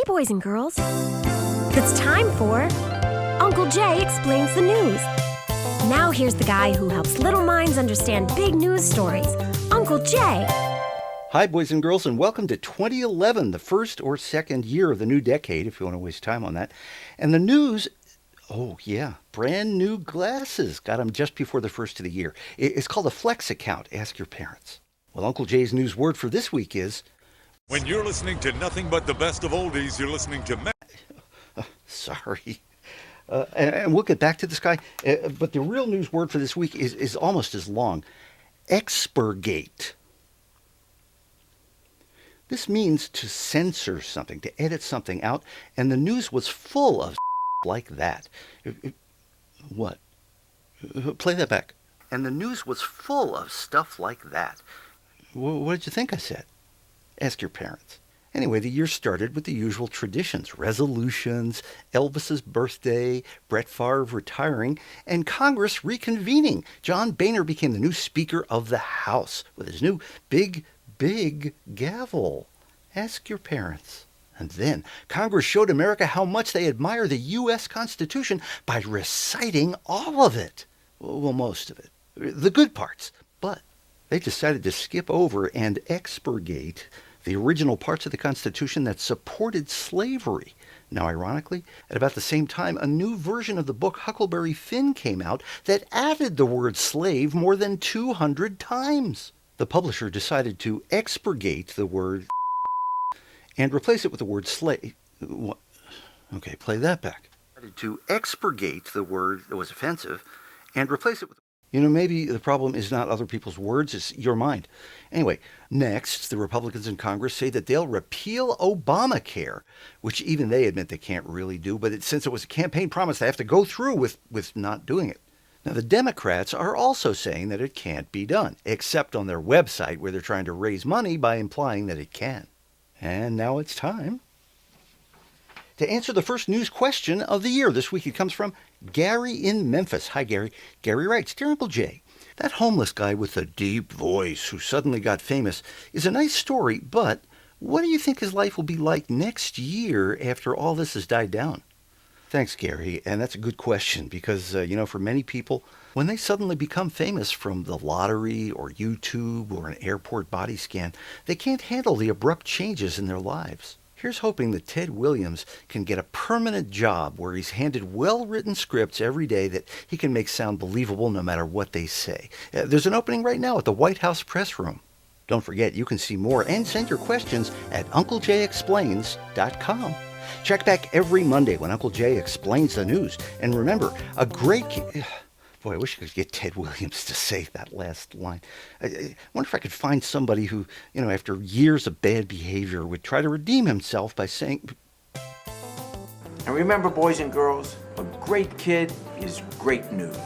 boys and girls. It's time for Uncle Jay Explains the News. Now here's the guy who helps little minds understand big news stories, Uncle Jay. Hi, boys and girls, and welcome to 2011, the first or second year of the new decade, if you want to waste time on that. And the news, oh yeah, brand new glasses. Got them just before the first of the year. It's called a Flex account. Ask your parents. Well, Uncle Jay's news word for this week is... When you're listening to nothing but the best of oldies, you're listening to... Sorry. And we'll get back to this guy. But the real news word for this week is almost as long. Expurgate. This means to censor something, to edit something out, and the news was full of like that. What? Play that back. And the news was full of stuff like that. What did you think I said? Ask your parents. Anyway, the year started with the usual traditions, resolutions, Elvis's birthday, Brett Favre retiring, and Congress reconvening. John Boehner became the new Speaker of the House with his new big gavel. Ask your parents. And then Congress showed America how much they admire the U.S. Constitution by reciting all of it. Well, most of it. The good parts. But they decided to skip over and expurgate the original parts of the Constitution that supported slavery. Now, ironically, at about the same time, a new version of the book Huckleberry Finn came out that added the word slave more than 200 times. The publisher decided to expurgate the word and replace it with the word slave. Okay, play that back. To expurgate the word that was offensive and replace it with... maybe the problem is not other people's words, it's your mind. Anyway, next, the Republicans in Congress say that they'll repeal Obamacare, which even they admit they can't really do, but since it was a campaign promise, they have to go through with not doing it. Now, the Democrats are also saying that it can't be done, except on their website where they're trying to raise money by implying that it can. And now it's time to answer the first news question of the year. This week it comes from Gary in Memphis. Hi, Gary. Gary writes, Dear Uncle Jay, that homeless guy with the deep voice who suddenly got famous is a nice story, but what do you think his life will be like next year after all this has died down? Thanks, Gary. And that's a good question because, for many people, when they suddenly become famous from the lottery or YouTube or an airport body scan, they can't handle the abrupt changes in their lives. Here's hoping that Ted Williams can get a permanent job where he's handed well-written scripts every day that he can make sound believable no matter what they say. There's an opening right now at the White House press room. Don't forget, you can see more and send your questions at UncleJayExplains.com. Check back every Monday when Uncle Jay explains the news. And remember, a great... Boy, I wish I could get Ted Williams to say that last line. I wonder if I could find somebody who, after years of bad behavior would try to redeem himself by saying... And remember, boys and girls, a great kid is great news.